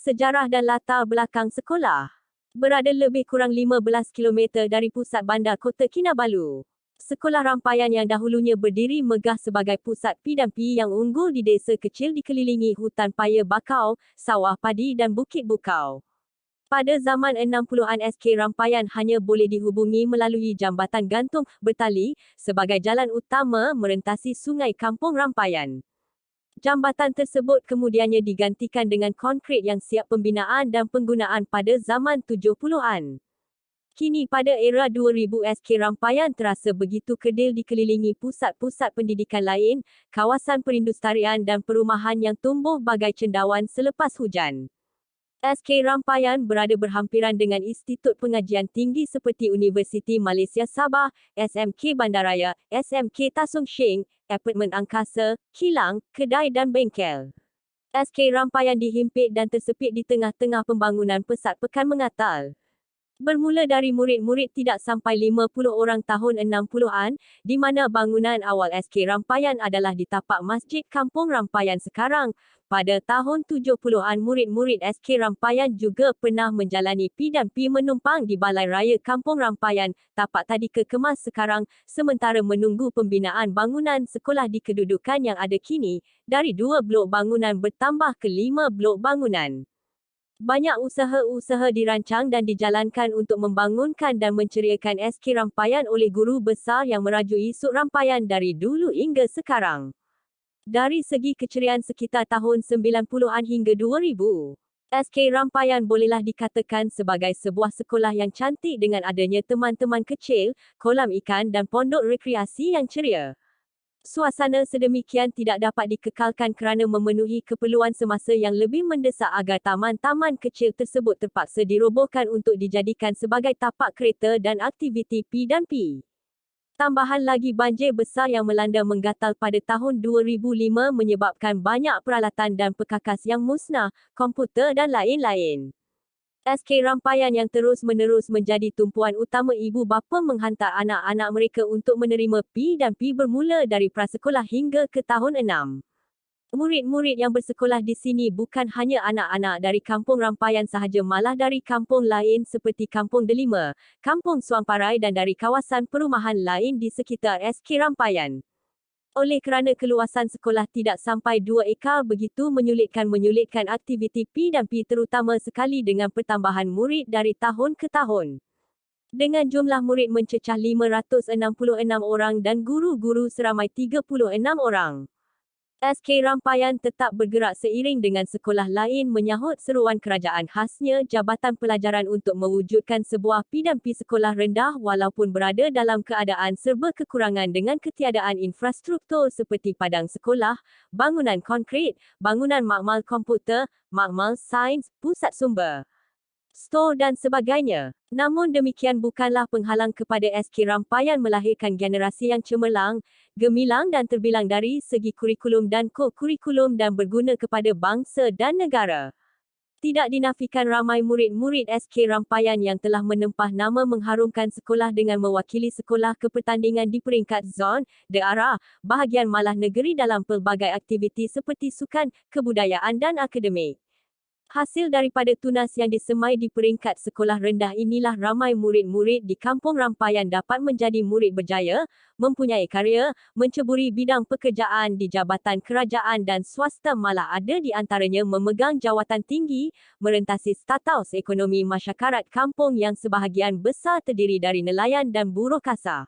Sejarah dan latar belakang sekolah. Berada lebih kurang 15 km dari pusat bandar Kota Kinabalu. Sekolah rampayan yang dahulunya berdiri megah sebagai pusat P&P yang unggul di desa kecil dikelilingi hutan paya bakau, sawah padi dan bukit bukau. Pada zaman 60-an SK Rampayan hanya boleh dihubungi melalui jambatan gantung bertali sebagai jalan utama merentasi sungai Kampung Rampayan. Jambatan tersebut kemudiannya digantikan dengan konkrit yang siap pembinaan dan penggunaan pada zaman 70-an. Kini pada era 2000 SK Rampayan terasa begitu kedil dikelilingi pusat-pusat pendidikan lain, kawasan perindustrian dan perumahan yang tumbuh bagai cendawan selepas hujan. SK Rampayan berada berhampiran dengan institut pengajian tinggi seperti Universiti Malaysia Sabah, SMK Bandaraya, SMK Tasung Shing, Apartmen Angkasa, kilang, kedai dan bengkel. SK Rampayan dihimpit dan tersepit di tengah-tengah pembangunan pesat Pekan Mengatal. Bermula dari murid-murid tidak sampai 50 orang tahun 60-an, di mana bangunan awal SK Rampayan adalah di tapak Masjid Kampung Rampayan sekarang. Pada tahun 70-an murid-murid SK Rampayan juga pernah menjalani P&P menumpang di Balai Raya Kampung Rampayan, tapak tadika kemas sekarang, sementara menunggu pembinaan bangunan sekolah di kedudukan yang ada kini, dari 2 blok bangunan bertambah ke 5 blok bangunan. Banyak usaha-usaha dirancang dan dijalankan untuk membangunkan dan menceriakan SK Rampayan oleh guru besar yang merajui Suk Rampayan dari dulu hingga sekarang. Dari segi keceriaan sekitar tahun 90-an hingga 2000, SK Rampayan bolehlah dikatakan sebagai sebuah sekolah yang cantik dengan adanya teman-teman kecil, kolam ikan dan pondok rekreasi yang ceria. Suasana sedemikian tidak dapat dikekalkan kerana memenuhi keperluan semasa yang lebih mendesak agar taman-taman kecil tersebut terpaksa dirobohkan untuk dijadikan sebagai tapak kereta dan aktiviti P&P. Tambahan lagi banjir besar yang melanda menggatal pada tahun 2005 menyebabkan banyak peralatan dan perkakas yang musnah, komputer dan lain-lain. SK Rampayan yang terus-menerus menjadi tumpuan utama ibu bapa menghantar anak-anak mereka untuk menerima P&P bermula dari prasekolah hingga ke tahun 6. Murid-murid yang bersekolah di sini bukan hanya anak-anak dari Kampung Rampayan sahaja malah dari kampung lain seperti Kampung Delima, Kampung Suangparai dan dari kawasan perumahan lain di sekitar SK Rampayan. Oleh kerana keluasan sekolah tidak sampai 2 ekar begitu menyulitkan aktiviti P&P terutama sekali dengan pertambahan murid dari tahun ke tahun. Dengan jumlah murid mencecah 566 orang dan guru-guru seramai 36 orang. SK Rampayan tetap bergerak seiring dengan sekolah lain menyahut seruan kerajaan khasnya Jabatan Pelajaran untuk mewujudkan sebuah P&P sekolah rendah walaupun berada dalam keadaan serba kekurangan dengan ketiadaan infrastruktur seperti padang sekolah, bangunan konkrit, bangunan makmal komputer, makmal sains, pusat sumber stor dan sebagainya. Namun demikian bukanlah penghalang kepada SK Rampayan melahirkan generasi yang cemerlang, gemilang dan terbilang dari segi kurikulum dan ko-kurikulum dan berguna kepada bangsa dan negara. Tidak dinafikan ramai murid-murid SK Rampayan yang telah menempah nama mengharumkan sekolah dengan mewakili sekolah ke pertandingan di peringkat zon, daerah, bahagian malah negeri dalam pelbagai aktiviti seperti sukan, kebudayaan dan akademik. Hasil daripada tunas yang disemai di peringkat sekolah rendah inilah ramai murid-murid di Kampung Rampayan dapat menjadi murid berjaya, mempunyai karya, menceburi bidang pekerjaan di jabatan kerajaan dan swasta malah ada di antaranya memegang jawatan tinggi, merentasi status ekonomi masyarakat kampung yang sebahagian besar terdiri dari nelayan dan buruh kasar.